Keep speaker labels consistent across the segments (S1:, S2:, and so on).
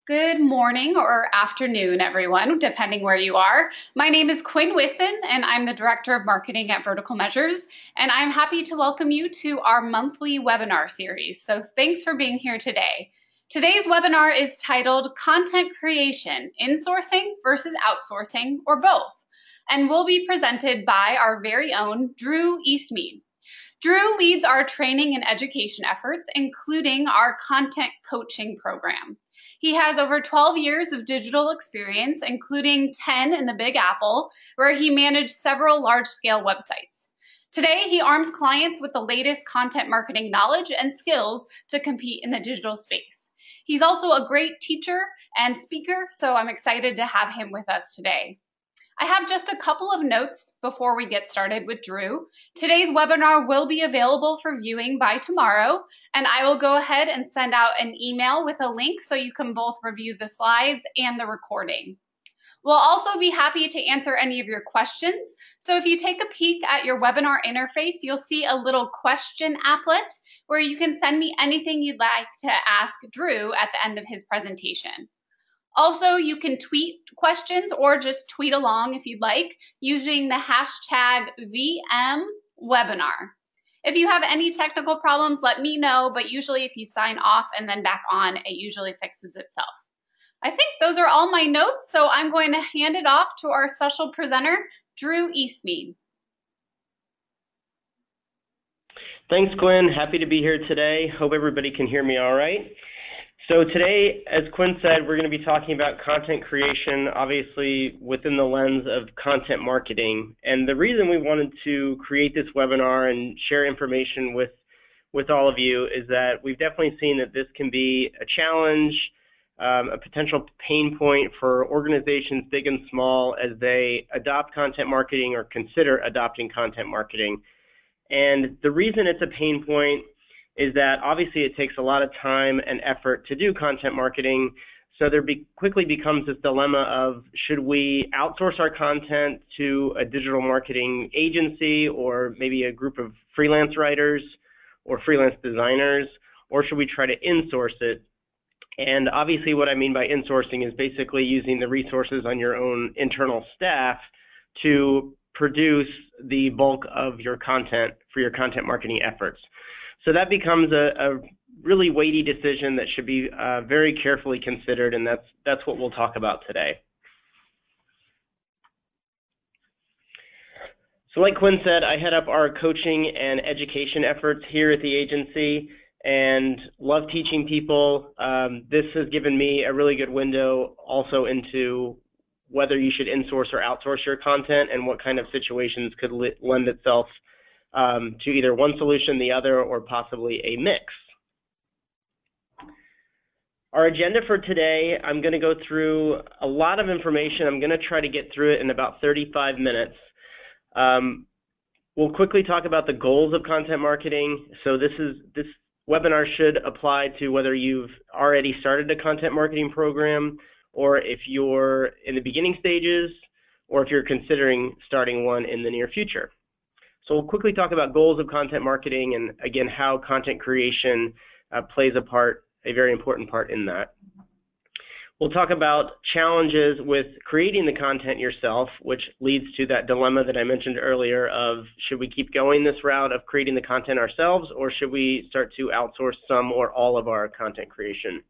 S1: Good morning or afternoon, everyone, depending where you are. My name is Quinn Wisson, and I'm the Director of Marketing at Vertical Measures, and I'm happy to welcome you to our monthly webinar series. So thanks for being here today. Today's webinar is titled Content Creation, Insourcing versus Outsourcing, or Both, and will be presented by our very own Drew Eastmead. Drew leads our training and education efforts, including our content coaching program. He has over 12 years of digital experience, including 10 in the Big Apple, where he managed several large-scale websites. Today, he arms clients with the latest content marketing knowledge and skills to compete in the digital space. He's also a great teacher and speaker, so I'm excited to have him with us today. I have just a couple of notes before we get started with Drew. Today's webinar will be available for viewing by tomorrow, and I will go ahead and send out an email with a link so you can both review the slides and the recording. We'll also be happy to answer any of your questions. So if you take a peek at your webinar interface, you'll see a little question applet where you can send me anything you'd like to ask Drew at the end of his presentation. Also, you can tweet questions or just tweet along if you'd like using the hashtag VMWebinar. If you have any technical problems, let me know, but usually if you sign off and then back on, it usually fixes itself. I think those are all my notes, so I'm going to hand it off to our special presenter, Drew Eastmead.
S2: Thanks, Quinn. Happy to be here today. Hope everybody can hear me all right. So today, as Quinn said, we're going to be talking about content creation, obviously within the lens of content marketing. And the reason we wanted to create this webinar and share information with all of you is that we've definitely seen that this can be a challenge, a potential pain point for organizations big and small as they adopt content marketing or consider adopting content marketing. And the reason it's a pain point is that obviously it takes a lot of time and effort to do content marketing, so there quickly becomes this dilemma of should we outsource our content to a digital marketing agency or maybe a group of freelance writers or freelance designers, or should we try to insource it? And obviously what I mean by insourcing is basically using the resources on your own internal staff to produce the bulk of your content for your content marketing efforts. So that becomes a really weighty decision that should be very carefully considered, and that's what we'll talk about today. So like Quinn said, I head up our coaching and education efforts here at the agency and love teaching people. This has given me a really good window also into whether you should insource or outsource your content and what kind of situations could lend itself to either one solution, the other, or possibly a mix. Our agenda for today, I'm going to go through a lot of information. I'm going to try to get through it in about 35 minutes. We'll quickly talk about the goals of content marketing. So this webinar should apply to whether you've already started a content marketing program, or if you're in the beginning stages, or if you're considering starting one in the near future. So we'll quickly talk about goals of content marketing and, again, how content creation plays a very important part in that. We'll talk about challenges with creating the content yourself, which leads to that dilemma that I mentioned earlier of should we keep going this route of creating the content ourselves, or should we start to outsource some or all of our content creation?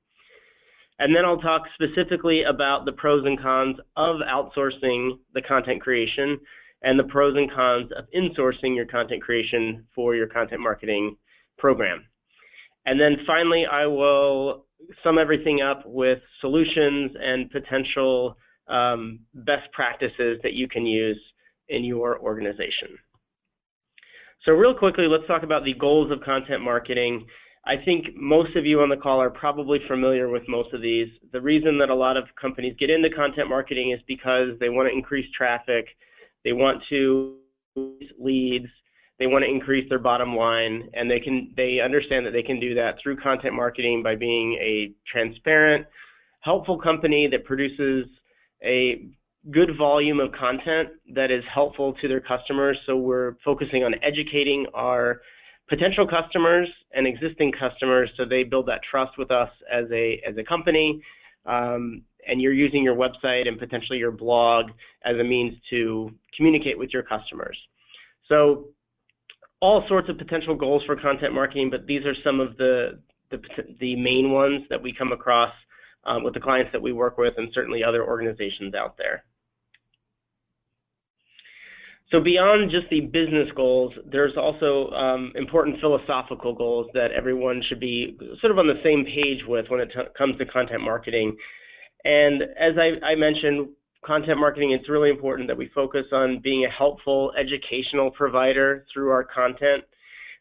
S2: And then I'll talk specifically about the pros and cons of outsourcing the content creation and the pros and cons of insourcing your content creation for your content marketing program. And then finally, I will sum everything up with solutions and potential best practices that you can use in your organization. So real quickly, let's talk about the goals of content marketing. I think most of you on the call are probably familiar with most of these. The reason that a lot of companies get into content marketing is because they want to increase traffic, they want to leads, they want to increase their bottom line, and they understand that they can do that through content marketing by being a transparent, helpful company that produces a good volume of content that is helpful to their customers. So we're focusing on educating our potential customers and existing customers so they build that trust with us as a company, and you're using your website and potentially your blog as a means to communicate with your customers. So all sorts of potential goals for content marketing, but these are some of the main ones that we come across with the clients that we work with, and certainly other organizations out there. So beyond just the business goals, there's also important philosophical goals that everyone should be sort of on the same page with when it comes to content marketing. And as I mentioned, content marketing, it's really important that we focus on being a helpful educational provider through our content.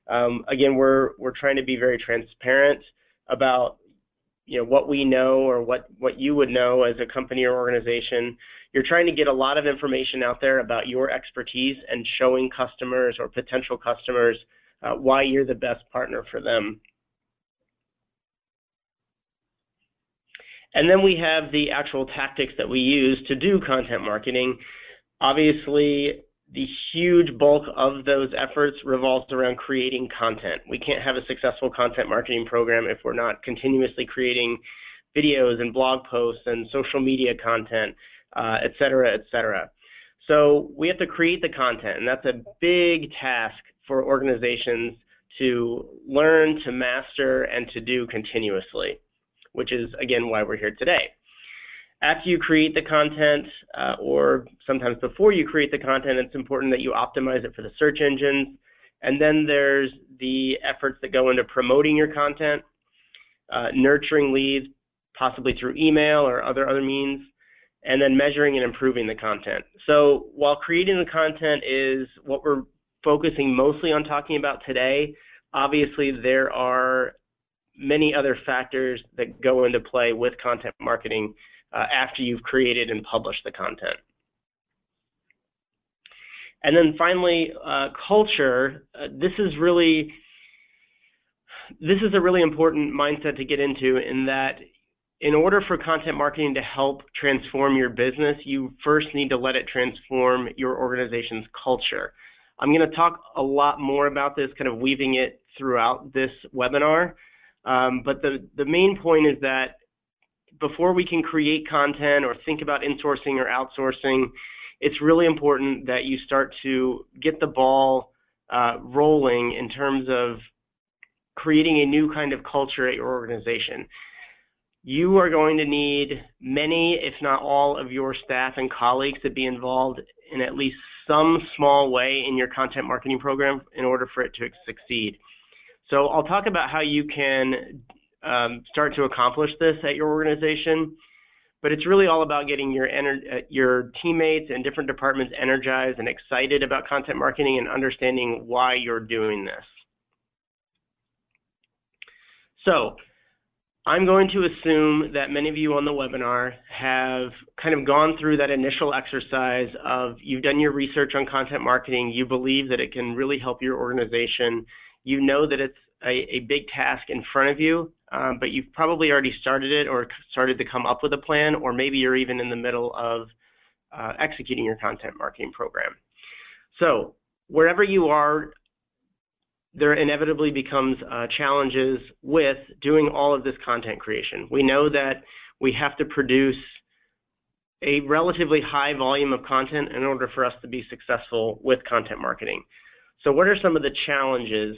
S2: Again, we're trying to be very transparent about what we know, or what you would know as a company or organization. You're trying to get a lot of information out there about your expertise and showing customers or potential customers why you're the best partner for them. And then we have the actual tactics that we use to do content marketing. Obviously, the huge bulk of those efforts revolves around creating content. We can't have a successful content marketing program if we're not continuously creating videos and blog posts and social media content, et cetera, et cetera. So we have to create the content, and that's a big task for organizations to learn, to master, and to do continuously, which is, again, why we're here today. After you create the content, or sometimes before you create the content, it's important that you optimize it for the search engines. And then there's the efforts that go into promoting your content, nurturing leads, possibly through email or other means, and then measuring and improving the content. So while creating the content is what we're focusing mostly on talking about today, obviously there are many other factors that go into play with content marketing after you've created and published the content. And then finally, culture. This is a really important mindset to get into, in that in order for content marketing to help transform your business, you first need to let it transform your organization's culture. I'm going to talk a lot more about this, kind of weaving it throughout this webinar. But the main point is that before we can create content or think about insourcing or outsourcing, it's really important that you start to get the ball rolling in terms of creating a new kind of culture at your organization. You are going to need many, if not all, of your staff and colleagues to be involved in at least some small way in your content marketing program in order for it to succeed. So I'll talk about how you can start to accomplish this at your organization, but it's really all about getting your teammates and different departments energized and excited about content marketing and understanding why you're doing this. So I'm going to assume that many of you on the webinar have kind of gone through that initial exercise of you've done your research on content marketing, you believe that it can really help your organization, you know that it's a big task in front of you, but you've probably already started it or started to come up with a plan, or maybe you're even in the middle of executing your content marketing program. So wherever you are, there inevitably becomes challenges with doing all of this content creation. We know that we have to produce a relatively high volume of content in order for us to be successful with content marketing. So what are some of the challenges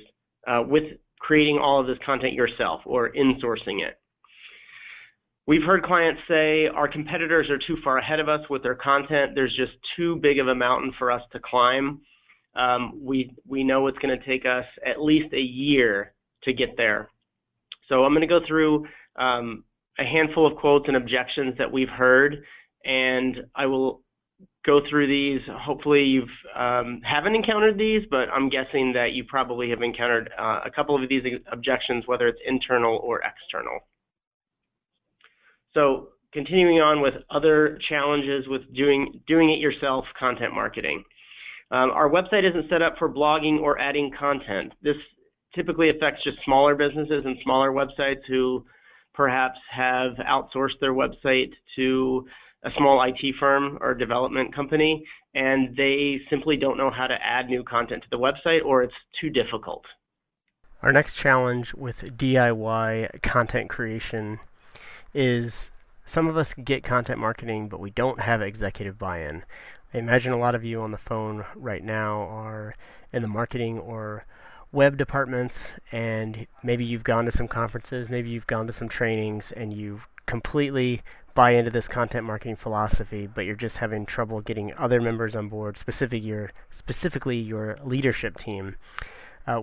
S2: with creating all of this content yourself or insourcing it? We've heard clients say our competitors are too far ahead of us with their content. There's just too big of a mountain for us to climb. We know it's going to take us at least a year to get there. So I'm going to go through a handful of quotes and objections that we've heard, and I will go through these. Hopefully you haven't encountered these, but I'm guessing that you probably have encountered a couple of these objections, whether it's internal or external. So continuing on with other challenges with doing it yourself content marketing. Our website isn't set up for blogging or adding content. This typically affects just smaller businesses and smaller websites who perhaps have outsourced their website to a small IT firm or development company, and they simply don't know how to add new content to the website, or it's too difficult.
S3: Our next challenge with DIY content creation is Some of us get content marketing, but we don't have executive buy-in. I imagine a lot of you on the phone right now are in the marketing or web departments, and maybe you've gone to some conferences, maybe you've gone to some trainings, and you completely buy into this content marketing philosophy, but you're just having trouble getting other members on board, specifically your leadership team.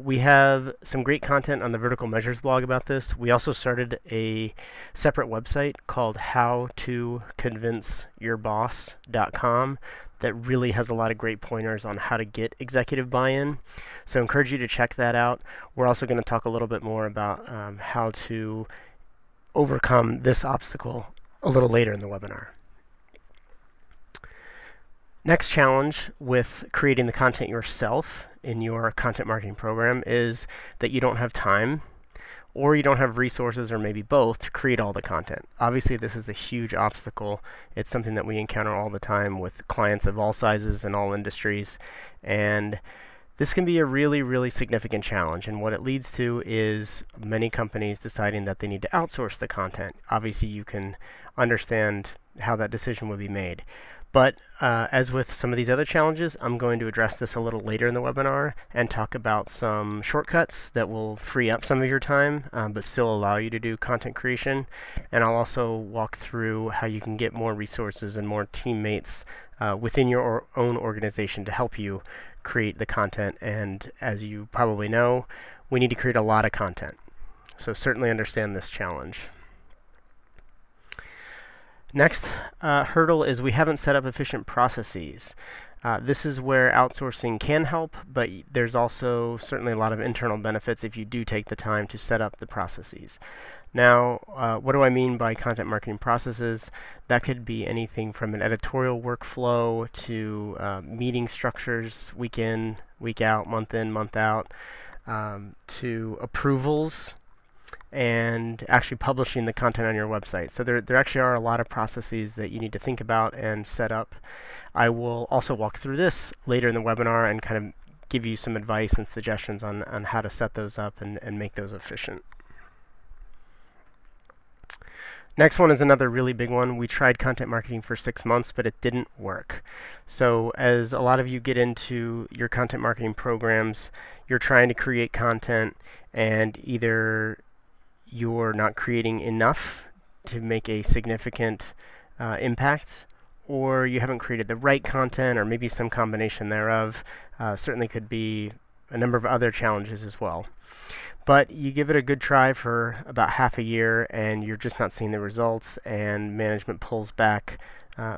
S3: We have some great content on the Vertical Measures blog about this. We also started a separate website called howtoconvinceyourboss.com that really has a lot of great pointers on how to get executive buy-in. So I encourage you to check that out. We're also going to talk a little bit more about how to overcome this obstacle a little later in the webinar. Next challenge with creating the content yourself in your content marketing program is that you don't have time, or you don't have resources, or maybe both, to create all the content. Obviously, this is a huge obstacle. It's something that we encounter all the time with clients of all sizes and all industries, and this can be a really, really significant challenge, and what it leads to is many companies deciding that they need to outsource the content. Obviously, you can understand how that decision would be made. But as with some of these other challenges, I'm going to address this a little later in the webinar and talk about some shortcuts that will free up some of your time, but still allow you to do content creation. And I'll also walk through how you can get more resources and more teammates within your own organization to help you create the content. And as you probably know, we need to create a lot of content. So certainly understand this challenge. Next hurdle is we haven't set up efficient processes. This is where outsourcing can help, but there's also certainly a lot of internal benefits if you do take the time to set up the processes. Now, what do I mean by content marketing processes? That could be anything from an editorial workflow to meeting structures, week in, week out, month in, month out, to approvals, and actually publishing the content on your website. So there actually are a lot of processes that you need to think about and set up. I will also walk through this later in the webinar and kind of give you some advice and suggestions on how to set those up and make those efficient. Next one is another really big one. We tried content marketing for 6 months, but it didn't work. So as a lot of you get into your content marketing programs, you're trying to create content, and either you're not creating enough to make a significant impact, or you haven't created the right content, or maybe some combination thereof. Certainly could be a number of other challenges as well. But you give it a good try for about half a year, and you're just not seeing the results, and management pulls back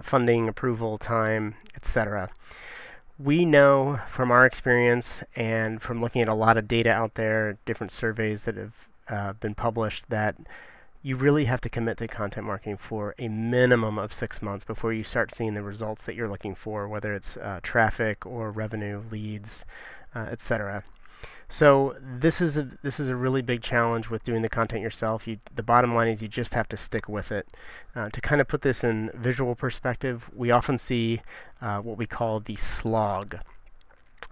S3: funding, approval, time, etc. We know from our experience and from looking at a lot of data out there, different surveys that have been published, that you really have to commit to content marketing for a minimum of 6 months before you start seeing the results that you're looking for, whether it's traffic or revenue, leads, etc. So this is a really big challenge with doing the content yourself. The bottom line is you just have to stick with it. To kind of put this in visual perspective, we often see what we call the slog.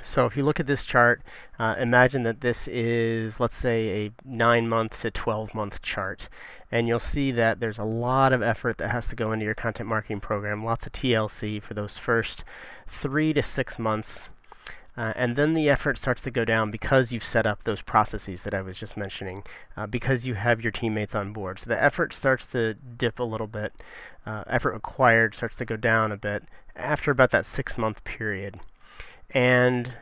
S3: So if you look at this chart, imagine that this is, let's say, a 9-month to 12-month chart. And you'll see that there's a lot of effort that has to go into your content marketing program, lots of TLC for those first 3 to 6 months. And then the effort starts to go down because you've set up those processes that I was just mentioning, because you have your teammates on board. So the effort starts to dip a little bit. Effort required starts to go down a bit after about that 6-month period. And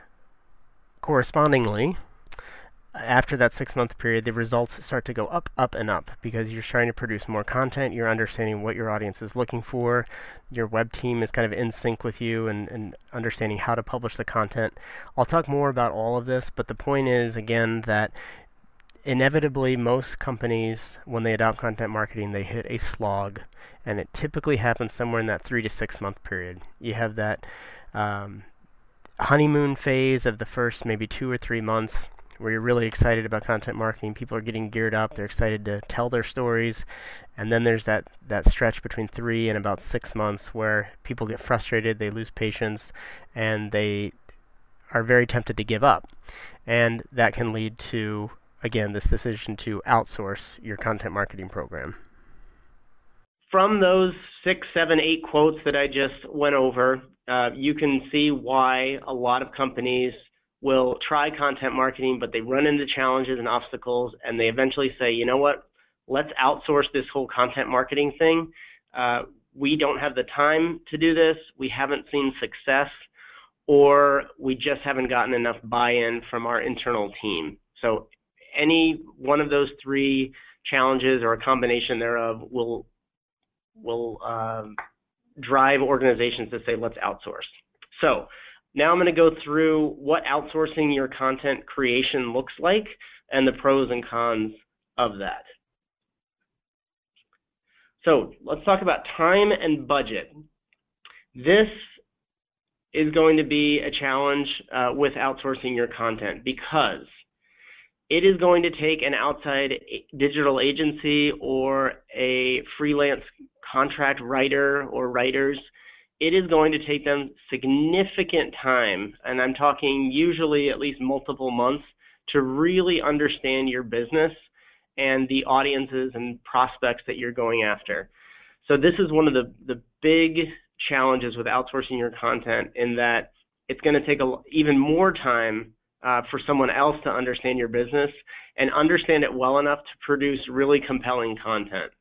S3: correspondingly, after that 6-month period, the results start to go up, up, and up, because you're trying to produce more content, you're understanding what your audience is looking for, your web team is kind of in sync with you and understanding how to publish the content. I'll talk more about all of this, but the point is, again, that inevitably most companies, when they adopt content marketing, they hit a slog, and it typically happens somewhere in that 3 to 6 month period. You have that honeymoon phase of the first maybe 2 or 3 months, where you're really excited about content marketing. People are getting geared up. They're excited to tell their stories. And then there's that stretch between 3 and about 6 months where people get frustrated, they lose patience, and they are very tempted to give up. And that can lead to, again, this decision to outsource your content marketing program.
S2: from those 6, 7, 8 quotes that I just went over, you can see why a lot of companies will try content marketing, but they run into challenges and obstacles, and they eventually say, you know what, let's outsource this whole content marketing thing. We don't have the time to do this, we haven't seen success, or we just haven't gotten enough buy-in from our internal team. So any one of those 3 challenges or a combination thereof will drive organizations to say, let's outsource. So now I'm going to go through what outsourcing your content creation looks like and the pros and cons of that. So let's talk about time and budget. This is going to be a challenge with outsourcing your content, because it is going to take an outside digital agency or a freelance contract writer or writers. It is going to take them significant time, and I'm talking usually at least multiple months, to really understand your business and the audiences and prospects that you're going after. So this is one of the big challenges with outsourcing your content, in that it's going to take even more time for someone else to understand your business and understand it well enough to produce really compelling content.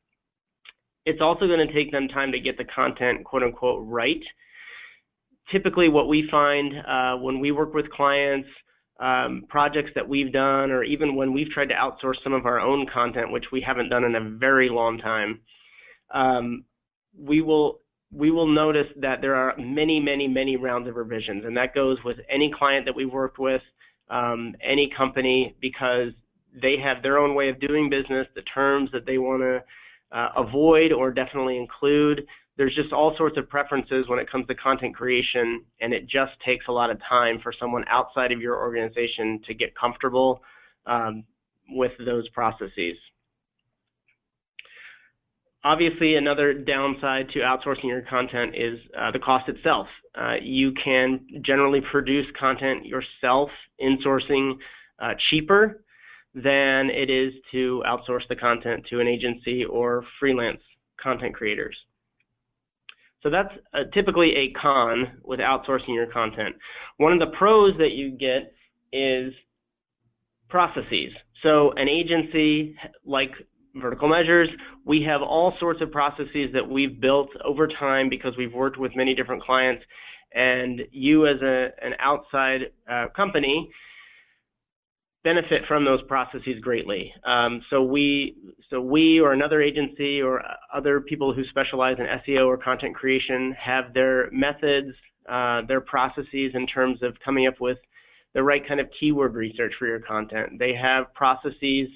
S2: It's also going to take them time to get the content, quote unquote, right. Typically what we find when we work with clients, projects that we've done, or even when we've tried to outsource some of our own content, which we haven't done in a very long time, we will notice that there are many rounds of revisions, and that goes with any client that we worked with, any company, because they have their own way of doing business, the terms that they want to avoid or definitely include. There's just all sorts of preferences when it comes to content creation, and it just takes a lot of time for someone outside of your organization to get comfortable with those processes. Obviously, another downside to outsourcing your content is the cost itself. You can generally produce content yourself, insourcing cheaper than it is to outsource the content to an agency or freelance content creators. So that's typically a con with outsourcing your content. One of the pros that you get is processes. So an agency like Vertical Measures, we have all sorts of processes that we've built over time because we've worked with many different clients, and you as an outside company benefit from those processes greatly. So we or another agency or other people who specialize in SEO or content creation have their methods, their processes in terms of coming up with the right kind of keyword research for your content. They have processes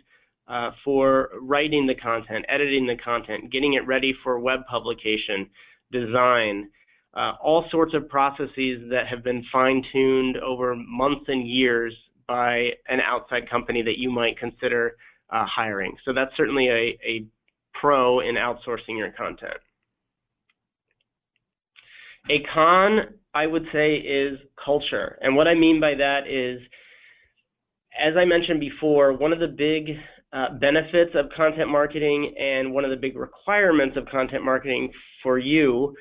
S2: for writing the content, editing the content, getting it ready for web publication, design, all sorts of processes that have been fine-tuned over months and years by an outside company that you might consider hiring. So that's certainly a pro in outsourcing your content. A con, I would say, is culture. And what I mean by that is, as I mentioned before, one of the big benefits of content marketing and one of the big requirements of content marketing for you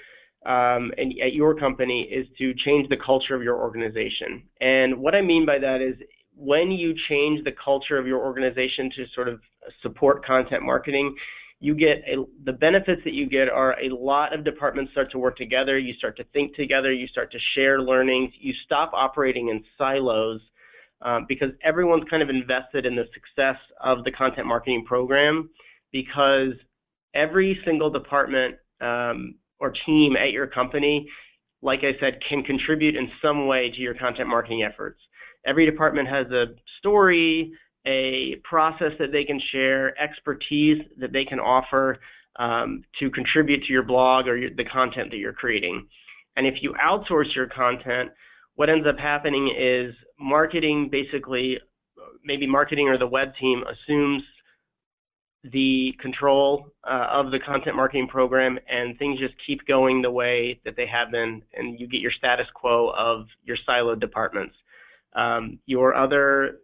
S2: and at your company is to change the culture of your organization. And what I mean by that is, when you change the culture of your organization to sort of support content marketing, you get the benefits that you get are a lot of departments start to work together, you start to think together, you start to share learnings, you stop operating in silos because everyone's kind of invested in the success of the content marketing program, because every single department or team at your company, like I said, can contribute in some way to your content marketing efforts. Every department has a story, a process that they can share, expertise that they can offer to contribute to your blog or the content that you're creating. And if you outsource your content, what ends up happening is marketing, basically, maybe marketing or the web team assumes the control of the content marketing program, and things just keep going the way that they have been, and you get your status quo of your siloed departments. Your other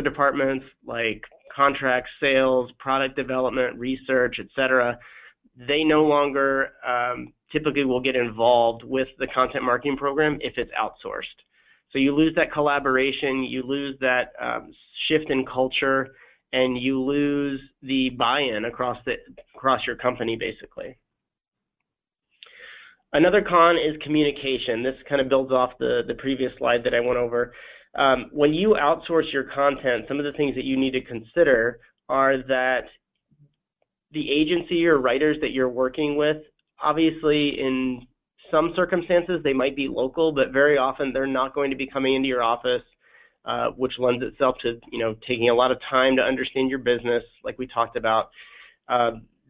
S2: departments like contract, sales, product development, research, etc., they no longer typically will get involved with the content marketing program if it's outsourced. So you lose that collaboration, you lose that shift in culture, and you lose the buy-in across your company, basically. Another con is communication. This kind of builds off the previous slide that I went over. When you outsource your content, some of the things that you need to consider are that the agency or writers that you're working with, obviously in some circumstances they might be local, but very often they're not going to be coming into your office, which lends itself to taking a lot of time to understand your business, like we talked about.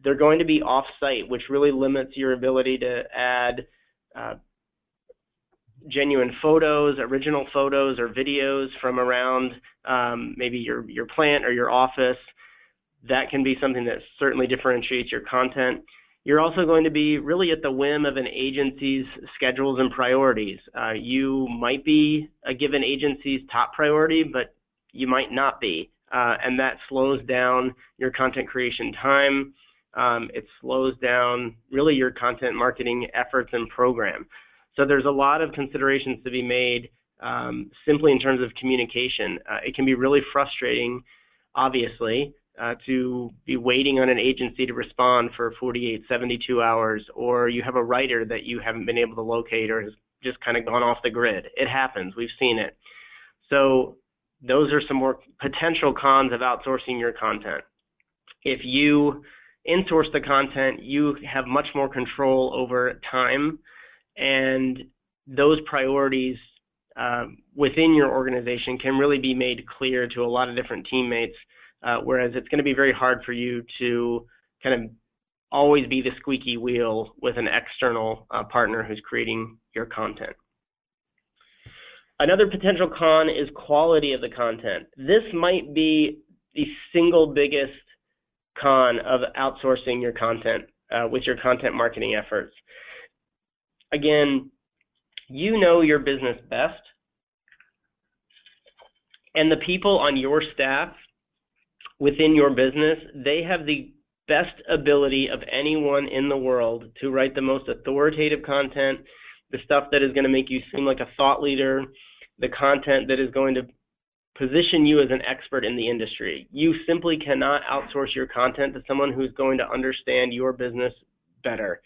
S2: They're going to be off-site, which really limits your ability to add genuine photos, original photos or videos from around maybe your plant or your office. That can be something that certainly differentiates your content. You're also going to be really at the whim of an agency's schedules and priorities. You might be a given agency's top priority, but you might not be. And that slows down your content creation time. It slows down really your content marketing efforts and program. So there's a lot of considerations to be made simply in terms of communication. It can be really frustrating, obviously, to be waiting on an agency to respond for 48, 72 hours, or you have a writer that you haven't been able to locate or has just kind of gone off the grid. It happens. We've seen it. So those are some more potential cons of outsourcing your content. If you insource the content, you have much more control over time, and those priorities within your organization can really be made clear to a lot of different teammates, whereas it's going to be very hard for you to kind of always be the squeaky wheel with an external partner who's creating your content. Another potential con is quality of the content. This might be the single biggest con of outsourcing your content with your content marketing efforts. Again, you know your business best, and the people on your staff within your business, they have the best ability of anyone in the world to write the most authoritative content, the stuff that is going to make you seem like a thought leader, the content that is going to position you as an expert in the industry. You simply cannot outsource your content to someone who's going to understand your business better.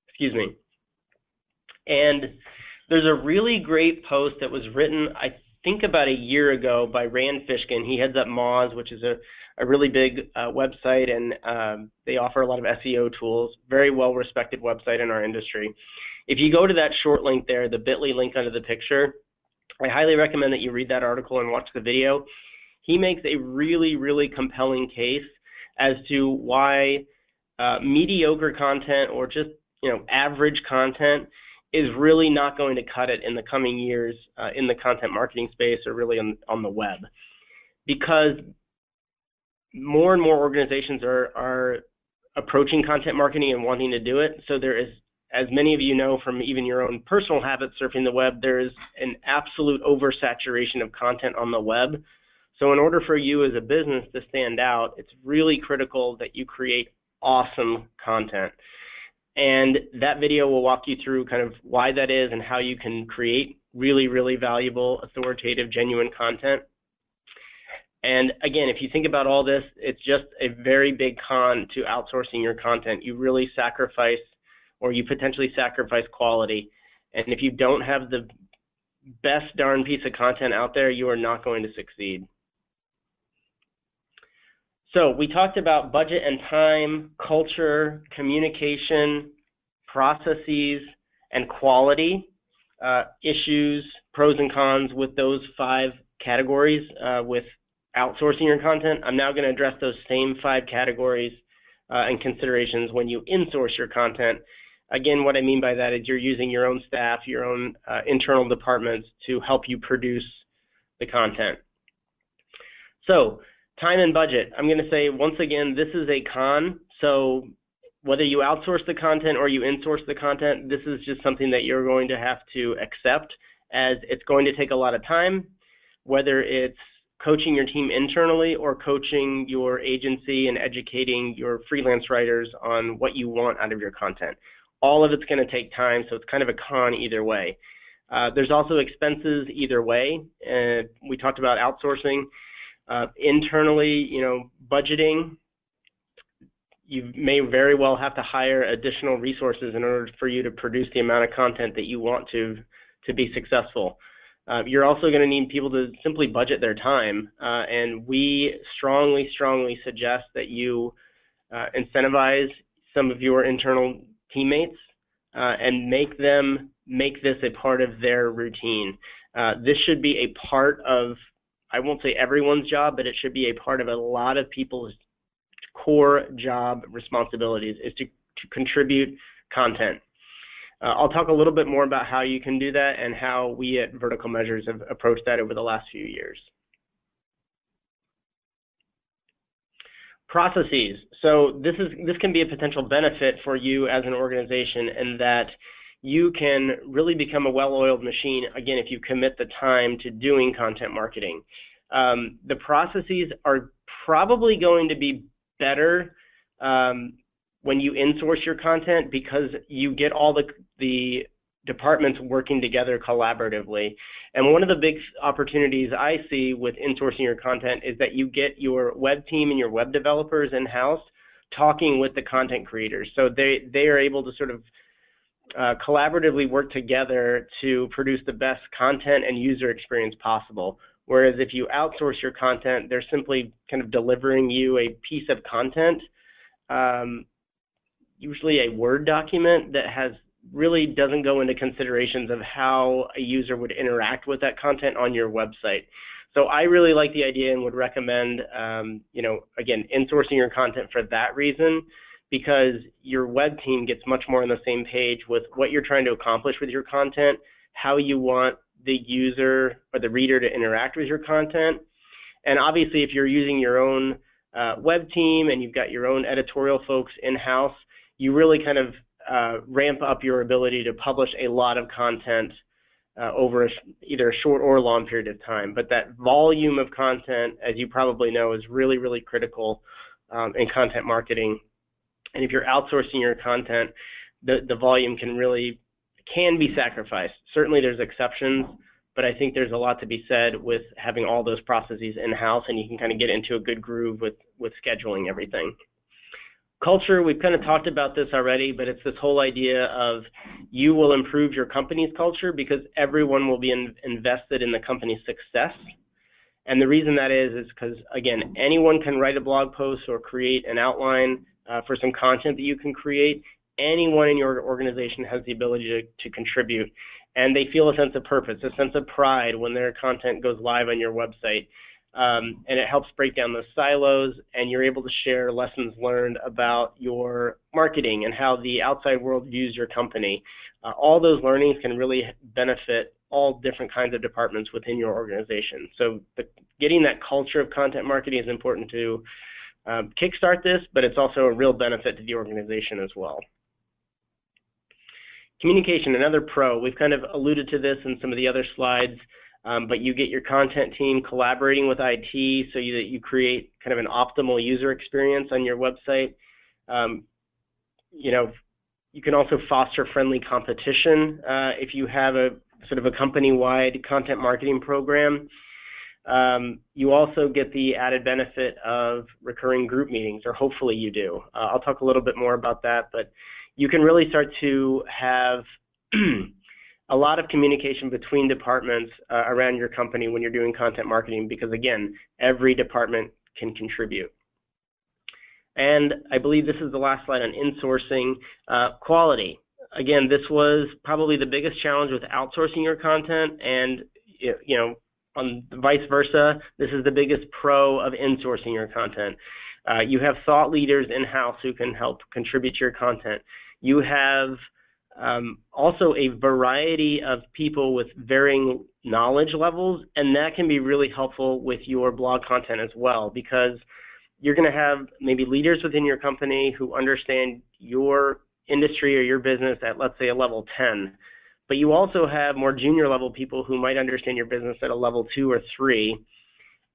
S2: Excuse me. And there's a really great post that was written, I think about a year ago, by Rand Fishkin. He heads up Moz, which is a really big website, and they offer a lot of SEO tools. Very well-respected website in our industry. If you go to that short link there, the bit.ly link under the picture, I highly recommend that you read that article and watch the video. He makes a really, really compelling case as to why mediocre content or just average content is really not going to cut it in the coming years in the content marketing space or really on the web. Because more and more organizations are approaching content marketing and wanting to do it. So there is, as many of you know from even your own personal habits surfing the web, there is an absolute oversaturation of content on the web. So in order for you as a business to stand out, it's really critical that you create awesome content. And that video will walk you through kind of why that is and how you can create really, really valuable, authoritative, genuine content. And again, if you think about all this, it's just a very big con to outsourcing your content. You really sacrifice, or you potentially sacrifice, quality. And if you don't have the best darn piece of content out there, you are not going to succeed. So we talked about budget and time, culture, communication, processes, and quality issues, pros and cons with those 5 categories with outsourcing your content. I'm now going to address those same 5 categories and considerations when you insource your content. Again, what I mean by that is you're using your own staff, your own internal departments to help you produce the content. So, time and budget. I'm going to say, once again, this is a con. So whether you outsource the content or you insource the content, this is just something that you're going to have to accept, as it's going to take a lot of time, whether it's coaching your team internally or coaching your agency and educating your freelance writers on what you want out of your content. All of it's going to take time, so it's kind of a con either way. There's also expenses either way. We talked about outsourcing. Internally, budgeting. You may very well have to hire additional resources in order for you to produce the amount of content that you want to be successful. You're also going to need people to simply budget their time, and we strongly suggest that you incentivize some of your internal teammates and make this a part of their routine. This should be a part of, I won't say everyone's job, but it should be a part of a lot of people's core job responsibilities, is to contribute content. I'll talk a little bit more about how you can do that and how we at Vertical Measures have approached that over the last few years. Processes. So this can be a potential benefit for you as an organization, in that you can really become a well-oiled machine, again, if you commit the time to doing content marketing. The processes are probably going to be better when you insource your content, because you get all the departments working together collaboratively. And one of the big opportunities I see with insourcing your content is that you get your web team and your web developers in-house talking with the content creators. So they are able to sort of collaboratively work together to produce the best content and user experience possible. Whereas if you outsource your content, they're simply kind of delivering you a piece of content, usually a Word document that really doesn't go into considerations of how a user would interact with that content on your website. So I really like the idea and would recommend, again, insourcing your content for that reason, because your web team gets much more on the same page with what you're trying to accomplish with your content, how you want the user or the reader to interact with your content. And obviously, if you're using your own web team and you've got your own editorial folks in-house, you really kind of ramp up your ability to publish a lot of content over either a short or long period of time. But that volume of content, as you probably know, is really critical in content marketing. And if you're outsourcing your content, the volume can be sacrificed. Certainly there's exceptions, but I think there's a lot to be said with having all those processes in-house, and you can kind of get into a good groove with scheduling everything. Culture, we've kind of talked about this already, but it's this whole idea of you will improve your company's culture because everyone will be invested in the company's success. And the reason that is because, again, anyone can write a blog post or create an outline for some content that you can create. Anyone in your organization has the ability to contribute, and they feel a sense of purpose, a sense of pride when their content goes live on your website. And it helps break down those silos, and you're able to share lessons learned about your marketing and how the outside world views your company. All those learnings can really benefit all different kinds of departments within your organization. So getting that culture of content marketing is important to kickstart this, but it's also a real benefit to the organization as well. Communication, another pro. We've kind of alluded to this in some of the other slides, but you get your content team collaborating with IT so that you create kind of an optimal user experience on your website. You can also foster friendly competition if you have a sort of a company-wide content marketing program. You also get the added benefit of recurring group meetings, or hopefully you do. I'll talk a little bit more about that, but you can really start to have a lot of communication between departments around your company when you're doing content marketing, because again, every department can contribute. And I believe this is the last slide on insourcing. Quality. Again, this was probably the biggest challenge with outsourcing your content, and on vice versa, this is the biggest pro of insourcing your content. You have thought leaders in-house who can help contribute to your content. You have also a variety of people with varying knowledge levels, and that can be really helpful with your blog content as well, because you're going to have maybe leaders within your company who understand your industry or your business at, let's say, a level 10. But you also have more junior level people who might understand your business at a level 2 or 3.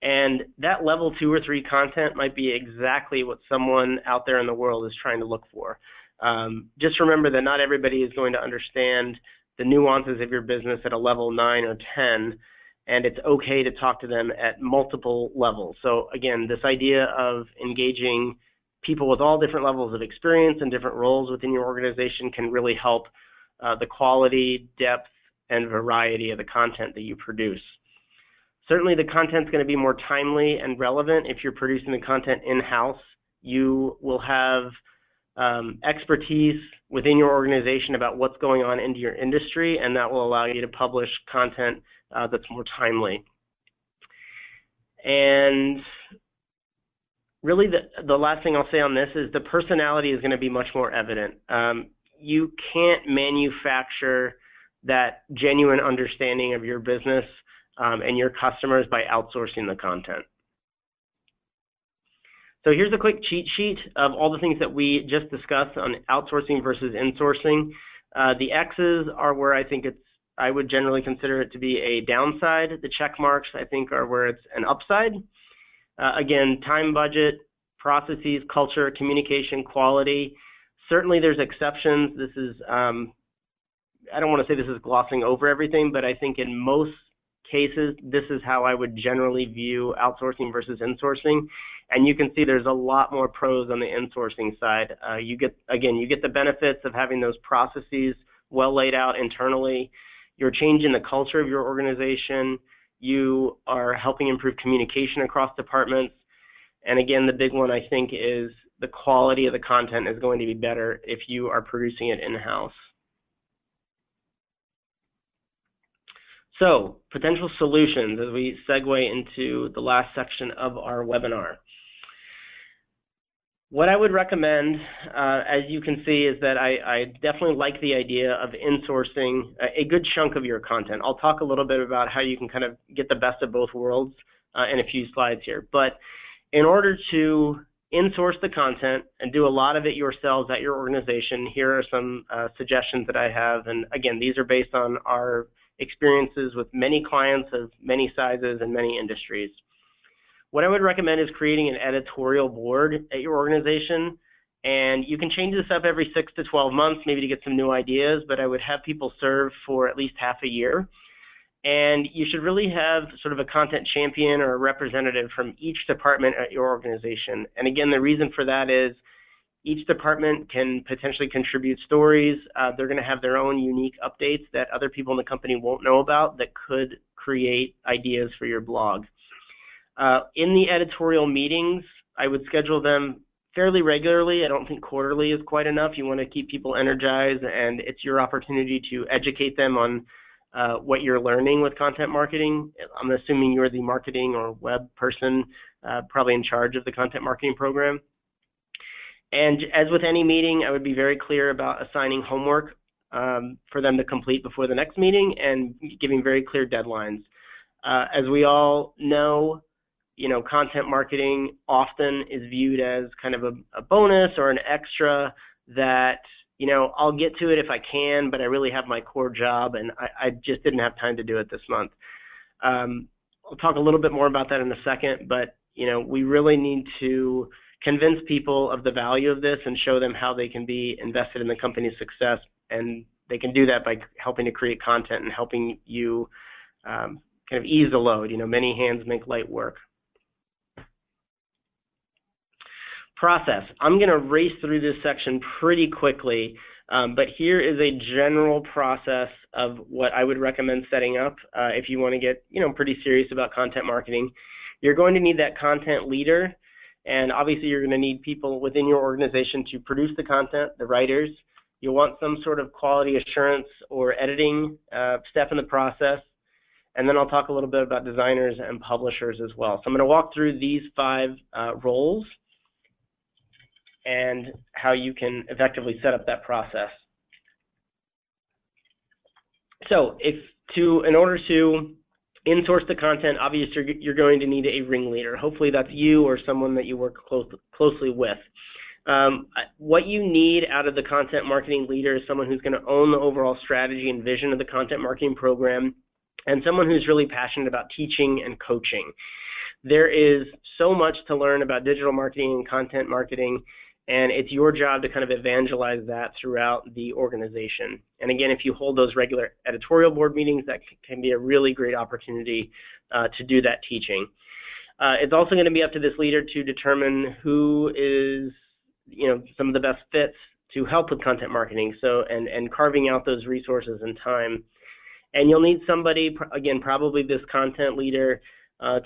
S2: And that level 2 or 3 content might be exactly what someone out there in the world is trying to look for. Just remember that not everybody is going to understand the nuances of your business at a level 9 or 10, and it's okay to talk to them at multiple levels. So again, this idea of engaging people with all different levels of experience and different roles within your organization can really help the quality, depth, and variety of the content that you produce. Certainly the content's going to be more timely and relevant if you're producing the content in-house. You will have expertise within your organization about what's going on in your industry, and that will allow you to publish content that's more timely. And really the last thing I'll say on this is the personality is going to be much more evident. You can't manufacture that genuine understanding of your business and your customers by outsourcing the content. So here's a quick cheat sheet of all the things that we just discussed on outsourcing versus insourcing. The X's are where I would generally consider it to be a downside. The check marks, I think, are where it's an upside. Again, time, budget, processes, culture, communication, quality. Certainly there's exceptions. This is, I don't want to say this is glossing over everything, but I think in most cases, this is how I would generally view outsourcing versus insourcing. And you can see there's a lot more pros on the insourcing side. You get the benefits of having those processes well laid out internally. You're changing the culture of your organization. You are helping improve communication across departments. And again, the big one I think is the quality of the content is going to be better if you are producing it in-house. So, potential solutions as we segue into the last section of our webinar. What I would recommend, as you can see, is that I definitely like the idea of insourcing a good chunk of your content. I'll talk a little bit about how you can kind of get the best of both worlds in a few slides here. But in order to insource the content and do a lot of it yourselves at your organization, here are some suggestions that I have. And again, these are based on our experiences with many clients of many sizes and many industries. What I would recommend is creating an editorial board at your organization, and you can change this up every 6 to 12 months, maybe to get some new ideas, but I would have people serve for at least half a year. And you should really have sort of a content champion or a representative from each department at your organization. And again, the reason for that is each department can potentially contribute stories. They're going to have their own unique updates that other people in the company won't know about that could create ideas for your blog. In the editorial meetings, I would schedule them fairly regularly. I don't think quarterly is quite enough. You want to keep people energized, and it's your opportunity to educate them on what you're learning with content marketing. I'm assuming you're the marketing or web person probably in charge of the content marketing program. And as with any meeting, I would be very clear about assigning homework for them to complete before the next meeting and giving very clear deadlines. As we all know, content marketing often is viewed as kind of a bonus or an extra that, I'll get to it if I can, but I really have my core job and I just didn't have time to do it this month. I'll talk a little bit more about that in a second, but, we really need to convince people of the value of this and show them how they can be invested in the company's success, and they can do that by helping to create content and helping you kind of ease the load. Many hands make light work. Process. I'm going to race through this section pretty quickly, but here is a general process of what I would recommend setting up if you want to get pretty serious about content marketing. You're going to need that content leader, and obviously you're going to need people within your organization to produce the content, the writers. You'll want some sort of quality assurance or editing step in the process, and then I'll talk a little bit about designers and publishers as well. So I'm going to walk through these 5 roles and how you can effectively set up that process. So in order to insource the content, obviously you're going to need a ringleader. Hopefully that's you or someone that you work closely with. What you need out of the content marketing leader is someone who's going to own the overall strategy and vision of the content marketing program, and someone who's really passionate about teaching and coaching. There is so much to learn about digital marketing and content marketing, and it's your job to kind of evangelize that throughout the organization. And again, if you hold those regular editorial board meetings, that can be a really great opportunity to do that teaching. It's also going to be up to this leader to determine who is, some of the best fits to help with content marketing, and carving out those resources and time. And you'll need somebody, again, probably this content leader,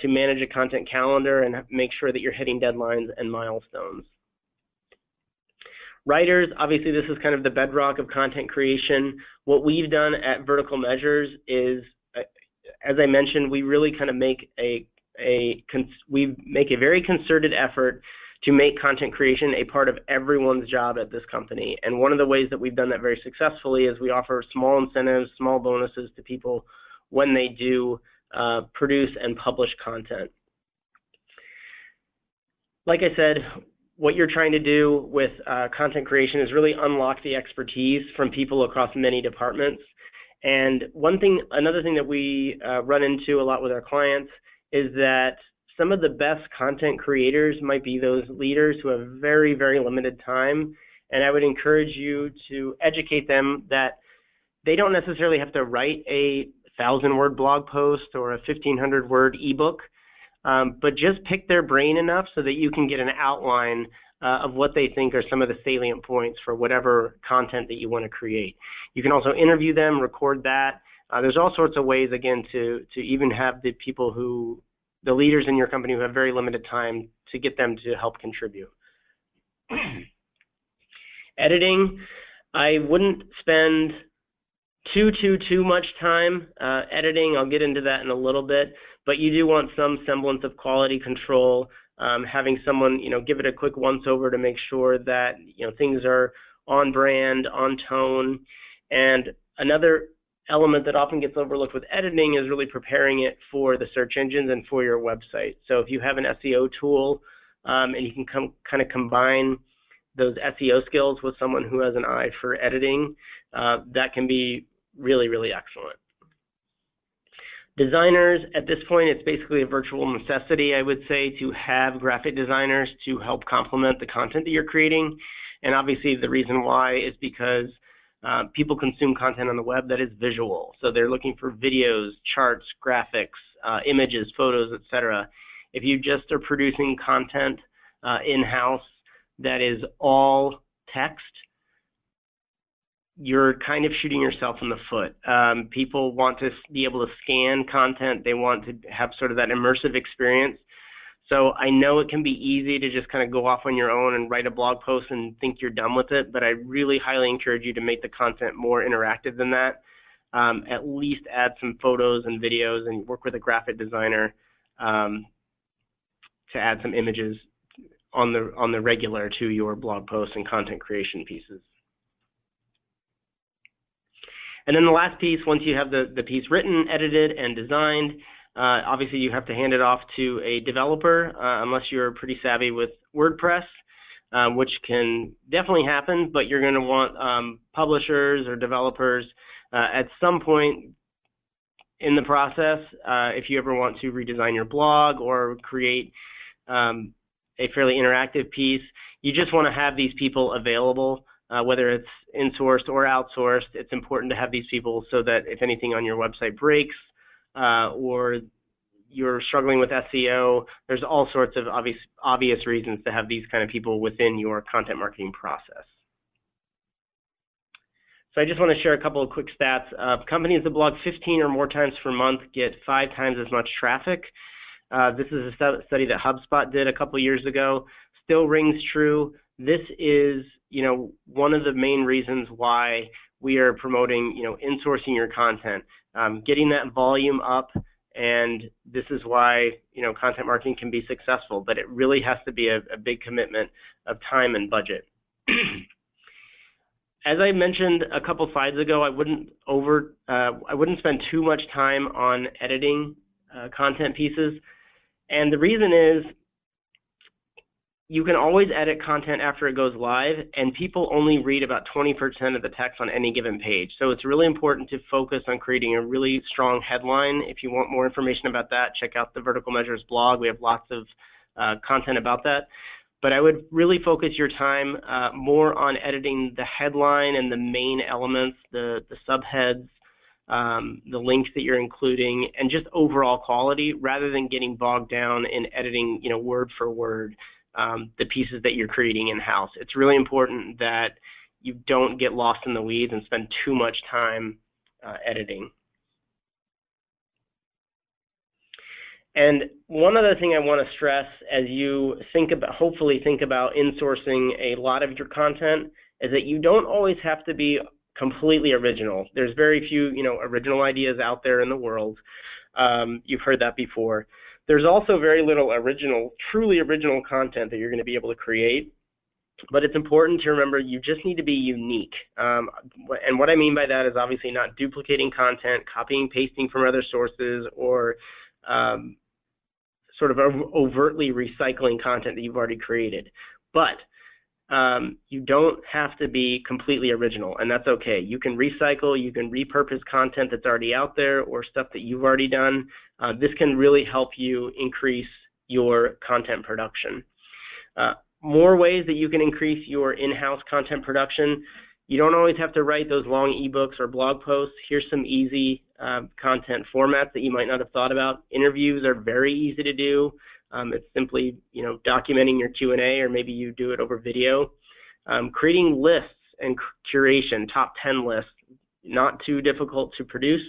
S2: to manage a content calendar and make sure that you're hitting deadlines and milestones. Writers, obviously this is kind of the bedrock of content creation. What we've done at Vertical Measures is, as I mentioned, we really kind of make a very concerted effort to make content creation a part of everyone's job at this company. And one of the ways that we've done that very successfully is we offer small incentives, small bonuses to people when they do produce and publish content. Like I said, what you're trying to do with content creation is really unlock the expertise from people across many departments. And another thing that we run into a lot with our clients is that some of the best content creators might be those leaders who have very, very limited time. And I would encourage you to educate them that they don't necessarily have to write a 1,000-word blog post or a 1,500-word ebook, but just pick their brain enough so that you can get an outline of what they think are some of the salient points for whatever content that you want to create. You can also interview them, record that. There's all sorts of ways, again, to even have the leaders in your company who have very limited time, to get them to help contribute. Editing, I wouldn't spend too much time editing. I'll get into that in a little bit, but you do want some semblance of quality control, having someone give it a quick once over to make sure that things are on brand, on tone. And another element that often gets overlooked with editing is really preparing it for the search engines and for your website. So if you have an SEO tool and you can kind of combine those SEO skills with someone who has an eye for editing, that can be really, really excellent. Designers, at this point, it's basically a virtual necessity, I would say, to have graphic designers to help complement the content that you're creating. And obviously the reason why is because people consume content on the web that is visual. So they're looking for videos, charts, graphics, images, photos, etc. If you just are producing content in-house that is all text, you're kind of shooting yourself in the foot. People want to be able to scan content. They want to have sort of that immersive experience. So I know it can be easy to just kind of go off on your own and write a blog post and think you're done with it, but I really highly encourage you to make the content more interactive than that. At least add some photos and videos and work with a graphic designer to add some images on the regular to your blog posts and content creation pieces. And then the last piece, once you have the piece written, edited, and designed, obviously you have to hand it off to a developer, unless you're pretty savvy with WordPress, which can definitely happen, but you're going to want publishers or developers at some point in the process, if you ever want to redesign your blog or create a fairly interactive piece. You just want to have these people available. Whether it's insourced or outsourced, it's important to have these people so that if anything on your website breaks or you're struggling with SEO, there's all sorts of obvious reasons to have these kind of people within your content marketing process. So I just want to share a couple of quick stats. Companies that blog 15 or more times per month get 5 times as much traffic. This is a study that HubSpot did a couple years ago. Still rings true. This is one of the main reasons why we are promoting insourcing your content, getting that volume up, and this is why content marketing can be successful, but it really has to be a big commitment of time and budget. As I mentioned a couple slides ago, I wouldn't spend too much time on editing content pieces, and the reason is you can always edit content after it goes live, and people only read about 20% of the text on any given page. So it's really important to focus on creating a really strong headline. If you want more information about that, check out the Vertical Measures blog. We have lots of content about that. But I would really focus your time more on editing the headline and the main elements, the subheads, the links that you're including, and just overall quality, rather than getting bogged down in editing, word for word, the pieces that you're creating in-house. It's really important that you don't get lost in the weeds and spend too much time editing. And one other thing I want to stress as you hopefully think about insourcing a lot of your content is that you don't always have to be completely original. There's very few, original ideas out there in the world. You've heard that before. There's also very little truly original content that you're going to be able to create. But it's important to remember you just need to be unique. And what I mean by that is obviously not duplicating content, copying, pasting from other sources, or sort of overtly recycling content that you've already created. But you don't have to be completely original, and that's okay. You can recycle, you can repurpose content that's already out there or stuff that you've already done. This can really help you increase your content production. More ways that you can increase your in-house content production. You don't always have to write those long ebooks or blog posts. Here's some easy content formats that you might not have thought about. Interviews are very easy to do. It's simply, documenting your Q&A, or maybe you do it over video. Creating lists and curation, top 10 lists, not too difficult to produce.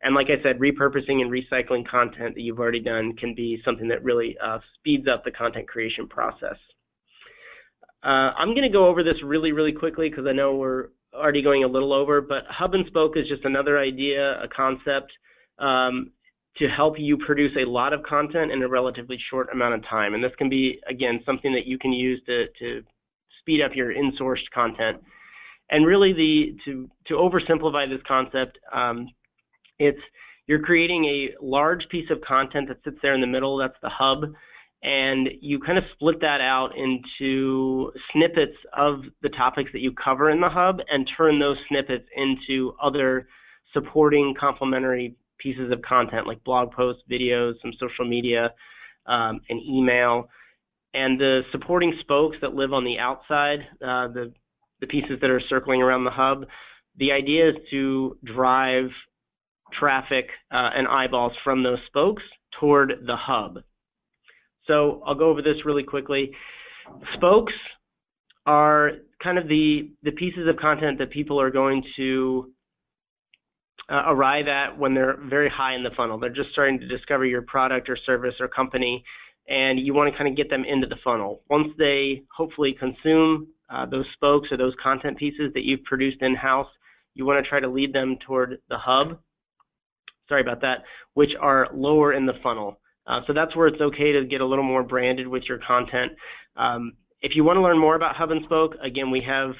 S2: And like I said, repurposing and recycling content that you've already done can be something that really speeds up the content creation process. I'm going to go over this really, really quickly because I know we're already going a little over, but hub and spoke is just another idea, a concept to help you produce a lot of content in a relatively short amount of time. And this can be, again, something that you can use to speed up your in-sourced content. And really, to oversimplify this concept, you're creating a large piece of content that sits there in the middle, that's the hub, and you kind of split that out into snippets of the topics that you cover in the hub and turn those snippets into other supporting complementary pieces of content like blog posts, videos, some social media, and email. And the supporting spokes that live on the outside, the pieces that are circling around the hub, the idea is to drive traffic and eyeballs from those spokes toward the hub. So I'll go over this really quickly. Spokes are kind of the pieces of content that people are going to arrive at when they're very high in the funnel. They're just starting to discover your product or service or company, and you want to kind of get them into the funnel. Once they hopefully consume those spokes or those content pieces that you've produced in-house, you want to try to lead them toward the hub, which are lower in the funnel. So that's where it's okay to get a little more branded with your content. If you want to learn more about hub and spoke, again, we have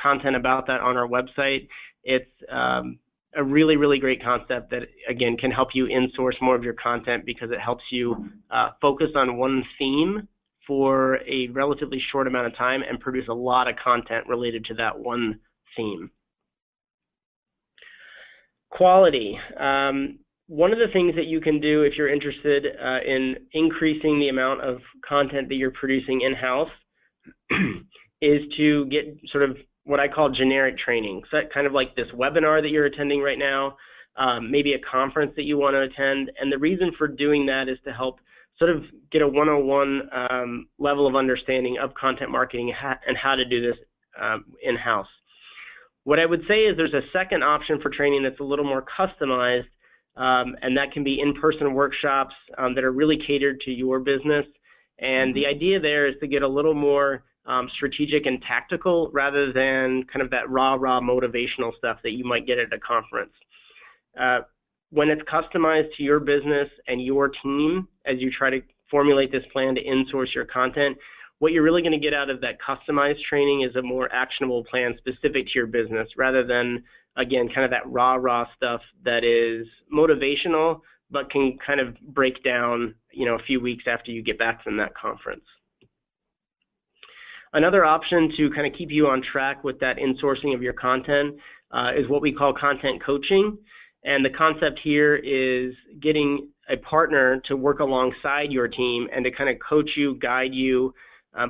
S2: content about that on our website. It's a really, really great concept that, again, can help you in-source more of your content because it helps you focus on one theme for a relatively short amount of time and produce a lot of content related to that one theme. Quality. One of the things that you can do if you're interested in increasing the amount of content that you're producing in-house is to get sort of what I call generic training. So kind of like this webinar that you're attending right now, maybe a conference that you want to attend. And the reason for doing that is to help sort of get a 101 level of understanding of content marketing and how to do this in-house. What I would say is there's a second option for training that's a little more customized, and that can be in-person workshops that are really catered to your business. And the idea there is to get a little more strategic and tactical rather than kind of that raw motivational stuff that you might get at a conference. When it's customized to your business and your team, as you try to formulate this plan to in-source your content, what you're really going to get out of that customized training is a more actionable plan specific to your business rather than, again, kind of that raw stuff that is motivational but can kind of break down, a few weeks after you get back from that conference. Another option to kind of keep you on track with that insourcing of your content is what we call content coaching. And the concept here is getting a partner to work alongside your team and to kind of coach you, guide you,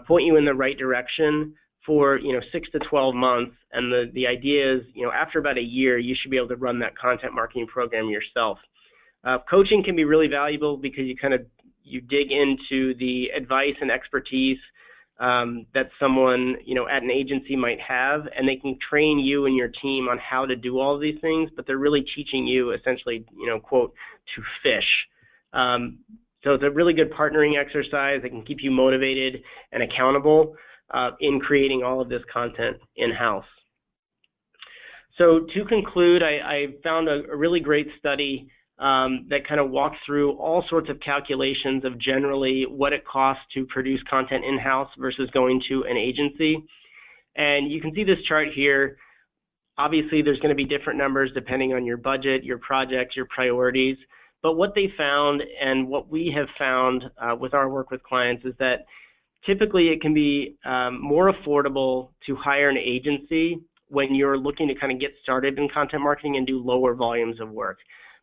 S2: point you in the right direction for 6 to 12 months. And the idea is, after about a year, you should be able to run that content marketing program yourself. Coaching can be really valuable because you dig into the advice and expertise that someone at an agency might have, and they can train you and your team on how to do all of these things, but they're really teaching you essentially, quote, to fish. So it's a really good partnering exercise that can keep you motivated and accountable in creating all of this content in-house. So to conclude, I found a really great study that kind of walks through all sorts of calculations of generally what it costs to produce content in-house versus going to an agency. And you can see this chart here. Obviously, there's going to be different numbers depending on your budget, your projects, your priorities. But what they found and what we have found with our work with clients is that typically it can be more affordable to hire an agency when you're looking to kind of get started in content marketing and do lower volumes of work.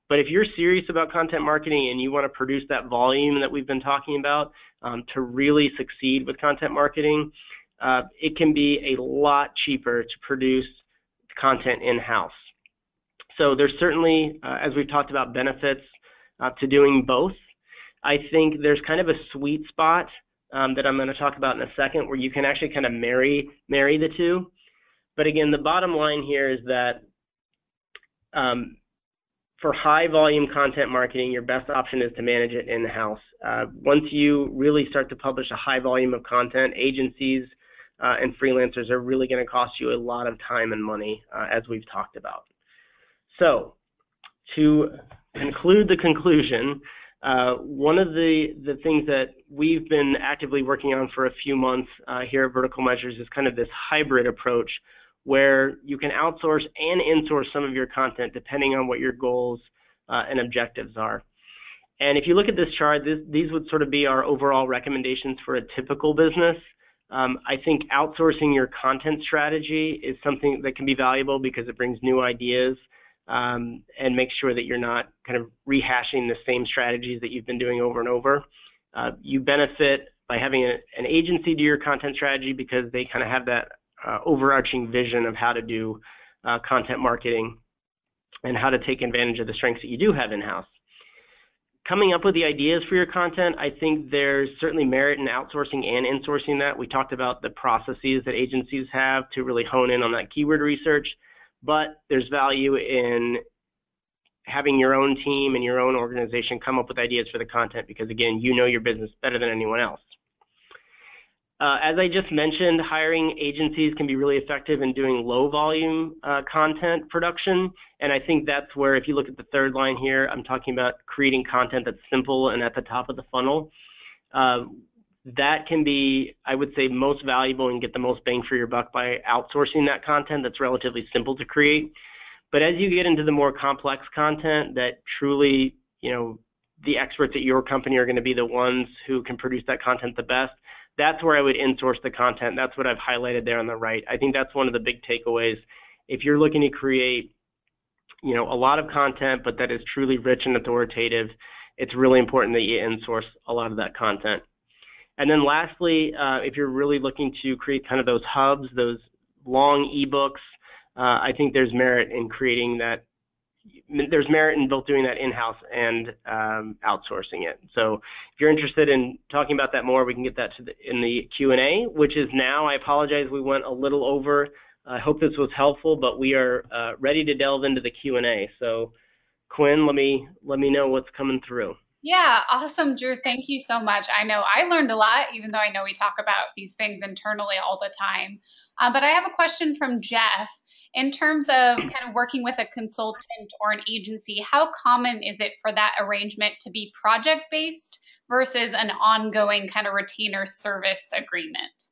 S2: But if you're serious about content marketing and you want to produce that volume that we've been talking about to really succeed with content marketing, it can be a lot cheaper to produce content in-house. So there's certainly, as we've talked about, benefits to doing both. I think there's kind of a sweet spot that I'm going to talk about in a second where you can actually kind of marry the two. But again, the bottom line here is that for high volume content marketing, your best option is to manage it in-house. Once you really start to publish a high volume of content, agencies and freelancers are really going to cost you a lot of time and money, as we've talked about. So to conclude the conclusion, one of the things that we've been actively working on for a few months here at Vertical Measures is kind of this hybrid approach where you can outsource and insource some of your content depending on what your goals and objectives are. And if you look at this chart, these would sort of be our overall recommendations for a typical business. I think outsourcing your content strategy is something that can be valuable because it brings new ideas and makes sure that you're not kind of rehashing the same strategies that you've been doing over and over. You benefit by having an agency do your content strategy because they kind of have that overarching vision of how to do content marketing and how to take advantage of the strengths that you do have in-house. Coming up with the ideas for your content, I think there's certainly merit in outsourcing and insourcing that. We talked about the processes that agencies have to really hone in on that keyword research, but there's value in having your own team and your own organization come up with ideas for the content because, again, you know your business better than anyone else. As I just mentioned, hiring agencies can be really effective in doing low volume content production. And I think that's where, if you look at the third line here, I'm talking about creating content that's simple and at the top of the funnel. That can be, I would say, most valuable and get the most bang for your buck by outsourcing that content that's relatively simple to create. But as you get into the more complex content that truly, the experts at your company are going to be the ones who can produce that content the best, that's where I would insource the content. That's what I've highlighted there on the right. I think that's one of the big takeaways. If you're looking to create, a lot of content, but that is truly rich and authoritative, it's really important that you insource a lot of that content. And then lastly, if you're really looking to create kind of those hubs, those long ebooks, I think there's merit in creating that. There's merit in both doing that in-house and outsourcing it. So if you're interested in talking about that more, we can get that in the Q&A, which is now. I apologize, we went a little over. I hope this was helpful, but we are ready to delve into the Q&A. So Quinn, let me know what's coming through.
S1: Yeah, awesome, Drew. Thank you so much. I know I learned a lot, even though I know we talk about these things internally all the time. But I have a question from Jeff. In terms of kind of working with a consultant or an agency, how common is it for that arrangement to be project-based versus an ongoing kind of retainer service agreement?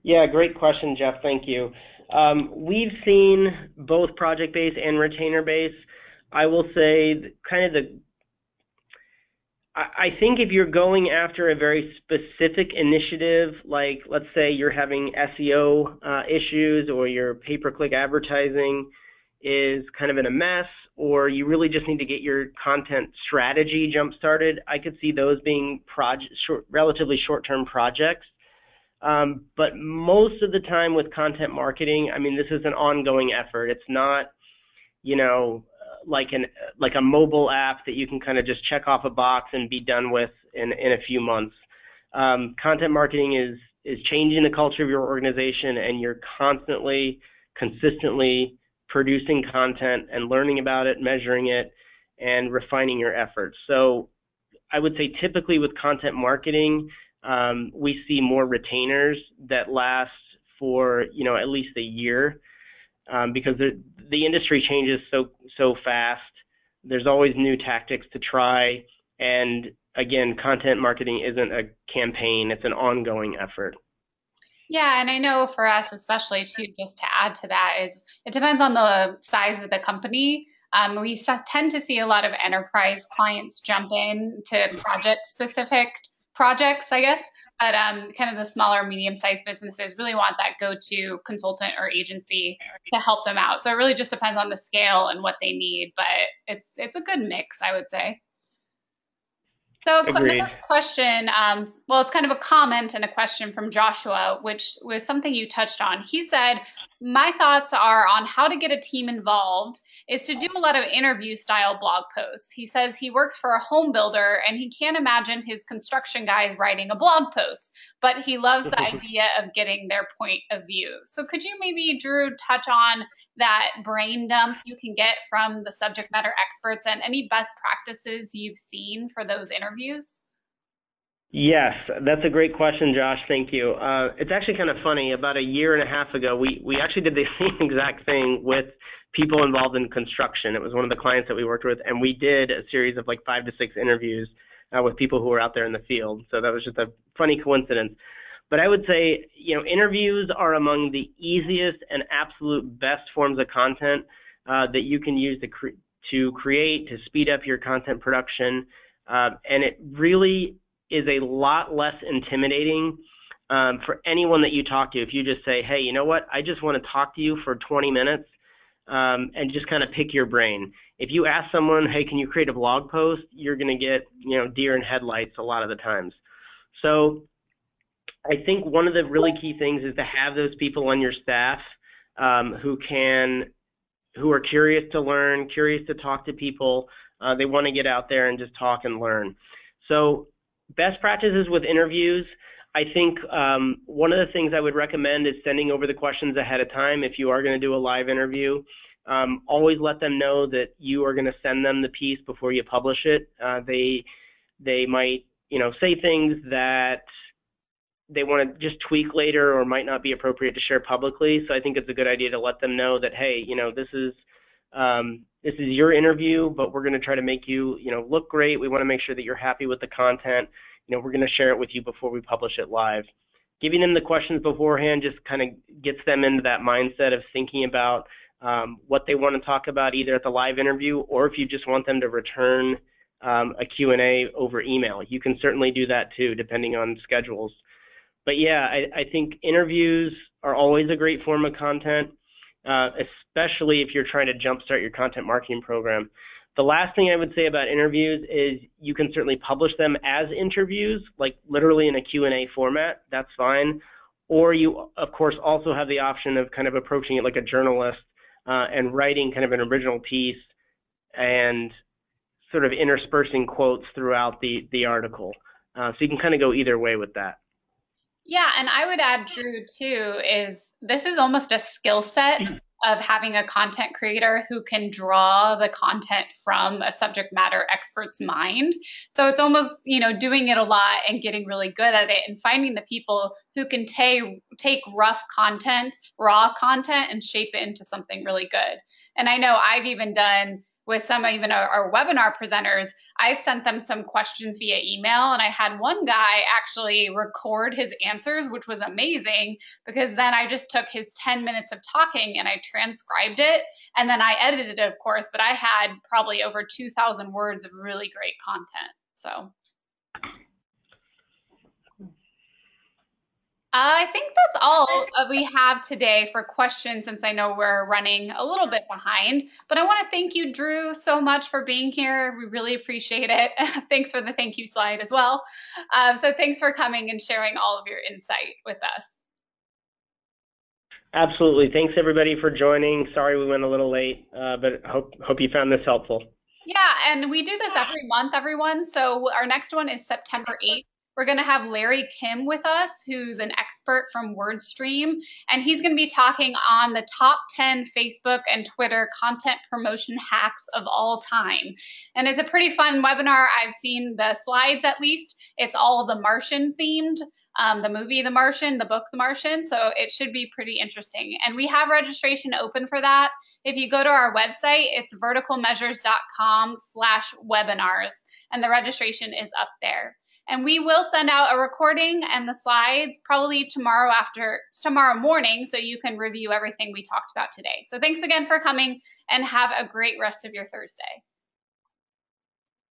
S2: Yeah, great question, Jeff. Thank you. We've seen both project-based and retainer-based. I will say kind of I think if you're going after a very specific initiative, like let's say you're having SEO issues, or your pay-per-click advertising is kind of in a mess, or you really just need to get your content strategy jump-started, I could see those being relatively short-term projects. But most of the time with content marketing, I mean, this is an ongoing effort. It's not, like a mobile app that you can kind of just check off a box and be done with in a few months. Content marketing is changing the culture of your organization, and you're constantly, consistently producing content and learning about it, measuring it, and refining your efforts. So I would say typically with content marketing, we see more retainers that last for at least a year, because the industry changes so fast. There's always new tactics to try, and again, content marketing isn't a campaign; it's an ongoing effort.
S1: Yeah, and I know for us, especially too, just to add to that, is it depends on the size of the company. We tend to see a lot of enterprise clients jump in to project-specific projects, I guess, but kind of the smaller, medium-sized businesses really want that go-to consultant or agency to help them out. So it really just depends on the scale and what they need, but it's a good mix, I would say. So
S2: Agreed.
S1: another question, well, it's kind of a comment and a question from Joshua, which was something you touched on. He said, my thoughts are on how to get a team involved is to do a lot of interview style blog posts. He says he works for a home builder and he can't imagine his construction guys writing a blog post, but he loves the idea of getting their point of view. So could you maybe, Drew, touch on that brain dump you can get from the subject matter experts and any best practices you've seen for those interviews?
S2: Yes, that's a great question, Josh. Thank you. It's actually kind of funny. About a year and a half ago, we actually did the same exact thing with people involved in construction. It was one of the clients that we worked with, and we did a series of like 5 to 6 interviews with people who were out there in the field. So that was just a funny coincidence. But I would say, interviews are among the easiest and absolute best forms of content that you can use to create, to speed up your content production. And it really is a lot less intimidating for anyone that you talk to. If you just say, hey, you know what, I just want to talk to you for 20 minutes and just kind of pick your brain. If you ask someone, hey, can you create a blog post, you're going to get, deer in headlights a lot of the times. So I think one of the really key things is to have those people on your staff who are curious to learn, curious to talk to people. They want to get out there and just talk and learn. So best practices with interviews, I think one of the things I would recommend is sending over the questions ahead of time if you are going to do a live interview. Always let them know that you are going to send them the piece before you publish it. They might, say things that they want to just tweak later or might not be appropriate to share publicly. So I think it's a good idea to let them know that, hey, this is your interview, but we're going to try to make you, look great. We want to make sure that you're happy with the content. We're going to share it with you before we publish it live. Giving them the questions beforehand just kind of gets them into that mindset of thinking about what they want to talk about either at the live interview, or if you just want them to return a Q&A over email. You can certainly do that too, depending on schedules. But yeah, I think interviews are always a great form of content, especially if you're trying to jumpstart your content marketing program. The last thing I would say about interviews is you can certainly publish them as interviews, like literally in a Q&A format. That's fine. Or you, of course, also have the option of kind of approaching it like a journalist and writing kind of an original piece and sort of interspersing quotes throughout the article. So you can kind of go either way with that.
S1: Yeah, and I would add, Drew, too, is this is almost a skill set of having a content creator who can draw the content from a subject matter expert's mind. So it's almost, doing it a lot and getting really good at it and finding the people who can take rough content, raw content, and shape it into something really good. And I know I've even done with some even our webinar presenters, I've sent them some questions via email, and I had one guy actually record his answers, which was amazing because then I just took his 10 minutes of talking and I transcribed it, and then I edited it, of course, but I had probably over 2,000 words of really great content. So I think that's all we have today for questions since I know we're running a little bit behind. But I want to thank you, Drew, so much for being here. We really appreciate it. Thanks for the thank you slide as well. So thanks for coming and sharing all of your insight with us.
S2: Absolutely. Thanks everybody for joining. Sorry we went a little late, but hope you found this helpful.
S1: Yeah, and we do this every month, everyone. So our next one is September 8th. We're going to have Larry Kim with us, who's an expert from WordStream, and he's going to be talking on the top 10 Facebook and Twitter content promotion hacks of all time. And it's a pretty fun webinar. I've seen the slides at least. It's all The Martian themed. The movie The Martian, the book The Martian, so it should be pretty interesting. And we have registration open for that. If you go to our website, it's verticalmeasures.com/webinars, and the registration is up there. And we will send out a recording and the slides probably tomorrow morning, so you can review everything we talked about today. So thanks again for coming, and have a great rest of your Thursday.